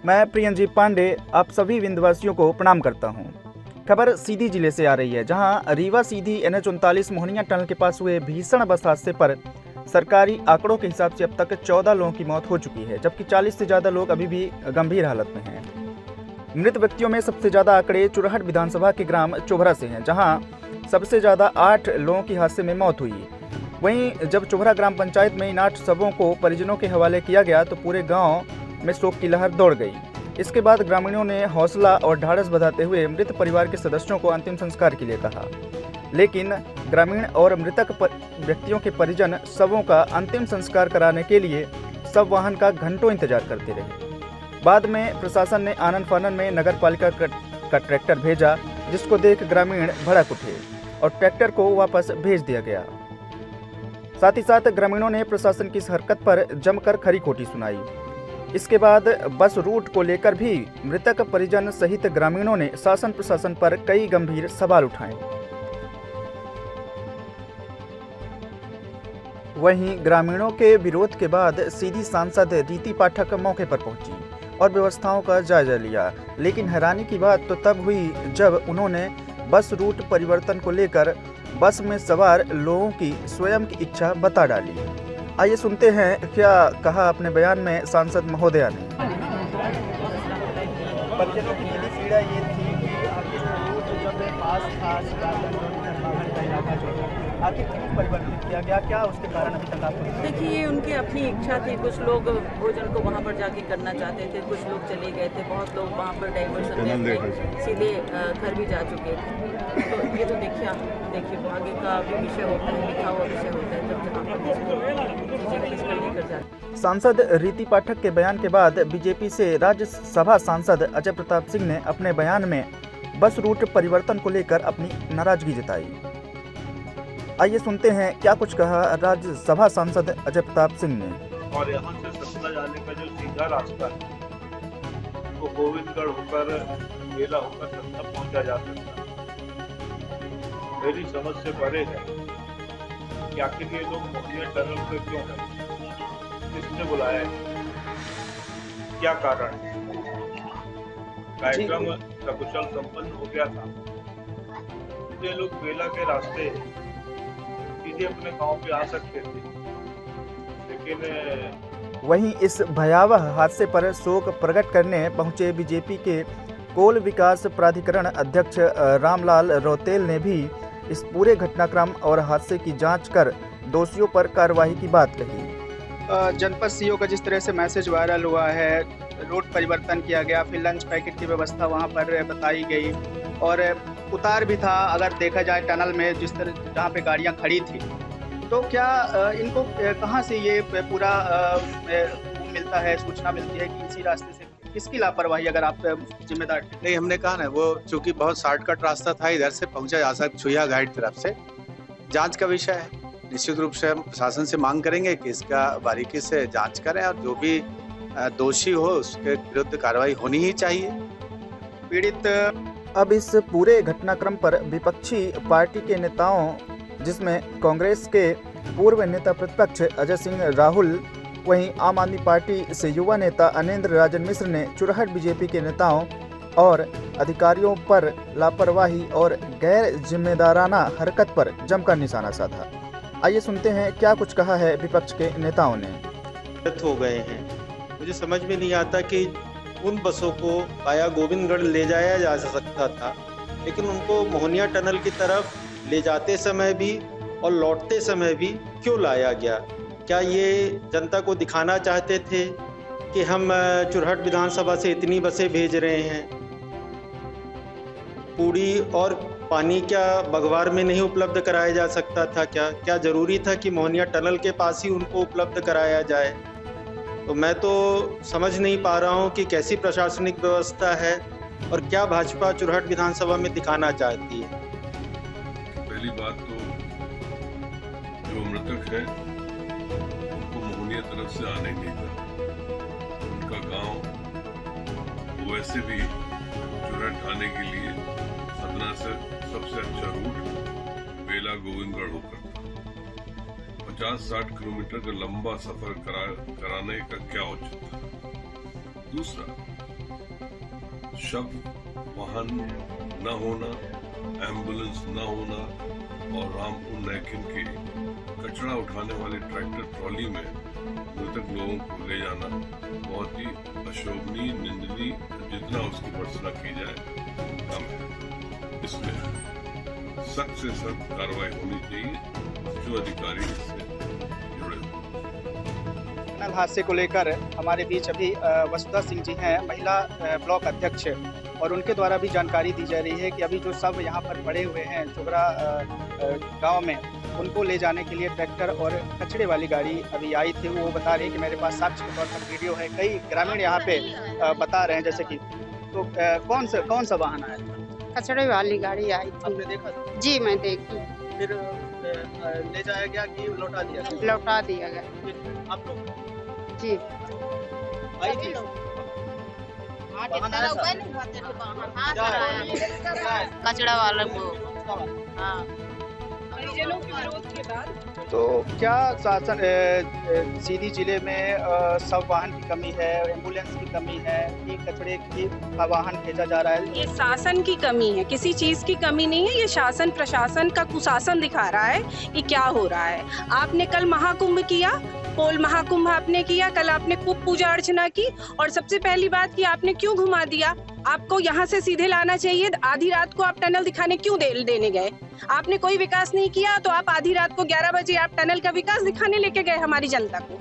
मैं प्रियंजीत पांडे आप सभी विंध्यवासियों को प्रणाम करता हूं। खबर सीधी जिले से आ रही है, जहां रीवा सीधी NH39 मोहनिया टनल के पास हुए भीषण बस हादसे पर सरकारी आंकड़ों के हिसाब से अब तक 14 लोगों की मौत हो चुकी है, जबकि 40 से ज़्यादा लोग अभी भी गंभीर हालत में हैं। मृत व्यक्तियों में सबसे ज़्यादा आंकड़े चुरहट विधानसभा के ग्राम चोभरा से हैं, जहां सबसे ज़्यादा 8 लोगों की हादसे में मौत हुई। वहीं जब चोभरा ग्राम पंचायत में इन 8 शवों को परिजनों के हवाले किया गया तो पूरे गांव में शोक की लहर दौड़ गई। इसके बाद ग्रामीणों ने हौसला और ढाढ़स बंधाते हुए मृत परिवार के सदस्यों को अंतिम संस्कार के लिए कहा, लेकिन ग्रामीण और मृतक व्यक्तियों के परिजन शवों का अंतिम संस्कार कराने के लिए शव वाहन का घंटों इंतजार करते रहे। बाद में प्रशासन ने आनन फानन में नगर पालिका का ट्रैक्टर भेजा, जिसको देख ग्रामीण भड़क उठे और ट्रैक्टर को वापस भेज दिया गया। साथ ही साथ ग्रामीणों ने प्रशासन की इस हरकत पर जमकर खरी खोटी सुनाई। इसके बाद बस रूट को लेकर भी मृतक परिजन सहित ग्रामीणों ने शासन प्रशासन पर कई गंभीर सवाल उठाए। वहीं ग्रामीणों के विरोध के बाद सीधी सांसद रीति पाठक मौके पर पहुंची और व्यवस्थाओं का जायजा लिया, लेकिन हैरानी की बात तो तब हुई जब उन्होंने बस रूट परिवर्तन को लेकर बस में सवार लोगों की स्वयं की इच्छा बता डाली। आइए सुनते हैं क्या कहा अपने बयान में सांसद महोदया ने। परिजनों की बड़ी पीड़ा ये थी कि आखिर रूट जब पास था का इलाका जो आखिर क्यों परिवर्तित किया गया, क्या उसके कारण अभी तक आपको? देखिए, ये उनकी अपनी इच्छा थी। कुछ लोग भोजन को वहाँ पर जाके करना चाहते थे, कुछ लोग चले गए थे, बहुत लोग वहाँ पर डाइवर्शन में सीधे घर भी जा चुके थे। तो ये तो देखिए वो आगे का भी विषय होता है, लिखा हुआ विषय होता है, जब जहाँ पर चीज़ें इसको लेकर जाते। सांसद रीति पाठक के बयान के बाद बीजेपी से राज्यसभा सांसद अजय प्रताप सिंह ने अपने बयान में बस रूट परिवर्तन को लेकर अपनी नाराजगी जताई। आइए सुनते हैं क्या कुछ कहा राज्यसभा सांसद अजय प्रताप सिंह ने। और यहाँ से सतना जाने का जो सीधा रास्ता है वो गोविंदगढ़ होकर बेला होकर सतना पहुंचा जा सकता है। मेरी समझ से परे है कि आखिर ये लोग मोहनिया टनल पे क्यों है, किसने बुलाया है, क्या कारण है। कार्यक्रम सकुशल संपन्न हो गया था, ये लोग बेला के रास्ते सीधे अपने गांव पे आ सकते थे, लेकिन वहीं इस भयावह हादसे पर शोक प्रकट करने पहुंचे बीजेपी के कोल विकास प्राधिकरण अध्यक्ष रामलाल रौतेल ने भी इस पूरे घटनाक्रम और हादसे की जांच कर दोषियों पर कार्रवाई की बात कही। जनपद सीओ का जिस तरह से मैसेज वायरल हुआ है, रूट परिवर्तन किया गया, फिर लंच पैकेट की व्यवस्था वहां पर बताई गई और उतार भी था। अगर देखा जाए टनल में जिस तरह जहाँ पे गाड़ियाँ खड़ी थी, तो क्या इनको कहाँ से ये पूरा मिलता है, सूचना मिलती है कि इसी रास्ते से किसकी लापरवाही, अगर आप जिम्मेदार? नहीं, हमने कहा ना वो चूंकि बहुत शॉर्टकट रास्ता था, इधर से पहुंचा जा सकता, छुया घाट तरफ से। जांच का विषय है, निश्चित रूप से हम प्रशासन से मांग करेंगे कि इसका बारीकी से जांच करें और जो भी दोषी हो उसके विरुद्ध कार्रवाई होनी ही चाहिए। पीड़ित अब इस पूरे घटनाक्रम पर विपक्षी पार्टी के नेताओं, जिसमें कांग्रेस के पूर्व नेता प्रतिपक्ष अजय सिंह राहुल, वहीं आम आदमी पार्टी से युवा नेता अनिंद्र राजन मिश्र ने चुरहट बीजेपी के नेताओं और अधिकारियों पर लापरवाही और गैर जिम्मेदाराना हरकत पर जमकर निशाना साधा। आइए सुनते हैं क्या कुछ कहा है विपक्ष के नेताओं ने। हो गए हैं, मुझे समझ में नहीं आता कि उन बसों को वाया गोविंदगढ़ ले जाया जा सकता था, लेकिन उनको मोहनिया टनल की तरफ ले जाते समय भी और लौटते समय भी क्यों लाया गया? क्या ये जनता को दिखाना चाहते थे कि हम चुरहट विधानसभा से इतनी बसें भेज रहे हैं? पूड़ी और पानी क्या बघवार में नहीं उपलब्ध कराया जा सकता था? क्या जरूरी था कि मोहनिया टनल के पास ही उनको उपलब्ध कराया जाए? तो मैं तो समझ नहीं पा रहा हूँ कि कैसी प्रशासनिक व्यवस्था है और क्या भाजपा चुरहट विधानसभा में दिखाना चाहती है। पहली बात तो जो मृतक है उनको मोहनिया तरफ से आने नहीं था, उनका गांव वैसे भी चुरहट आने के लिए सतना से सबसे अच्छा रूट बेला गोविंदगढ़ होकर था। 50-60 किलोमीटर का लंबा सफर कराने का क्या औचित्य था। दूसरा, शव वाहन न होना, एम्बुलेंस न होना और रामपुर नैकिन के कचरा उठाने वाले ट्रैक्टर ट्रॉली में मृतक लोगों को ले जाना बहुत ही अशोभनीय, निंदनीय, जितना उसकी भर्त्सना की जाए कम है। इसमें सख्त से सख्त कार्रवाई होनी चाहिए जो अधिकारी इससे जुड़े। टनल हादसे को लेकर हमारे बीच अभी वसुधा सिंह जी हैं, महिला ब्लॉक अध्यक्ष, और उनके द्वारा भी जानकारी दी जा रही है कि अभी जो सब यहाँ पर पड़े हुए हैं चोगरा गांव में, उनको ले जाने के लिए ट्रैक्टर और कचड़े वाली गाड़ी अभी आई थी। वो बता रही है कि मेरे पास साक्ष्य के तौर पर वीडियो है। कई ग्रामीण यहाँ पे बता रहे हैं जैसे कि, तो कौन सा वाहन आया था? कचड़े वाली गाड़ी आई थी। आपने देखा था? जी मैं देखी। फिर ले जाया गया कि लौटा दिया गया? लौटा दिया गया। आप लोग जी आई थी? कचड़ा वाला को हाँ। तो क्या शासन सीधी जिले में सब वाहन की कमी है, एम्बुलेंस की कमी है, कि कचड़े की वाहन भेजा जा रहा है? ये शासन की कमी है, किसी चीज की कमी नहीं है। ये शासन प्रशासन का कुशासन दिखा रहा है कि क्या हो रहा है। आपने कल महाकुंभ किया, पोल महाकुंभ आपने किया, कल आपने खूब पूजा अर्चना की, और सबसे पहली बात कि आपने क्यों घुमा दिया? आपको यहाँ से सीधे लाना चाहिए। आधी रात को आप टनल दिखाने क्यों देने गए? आपने कोई विकास नहीं किया तो आप आधी रात को 11 बजे आप टनल का विकास दिखाने लेके गए हमारी जनता को।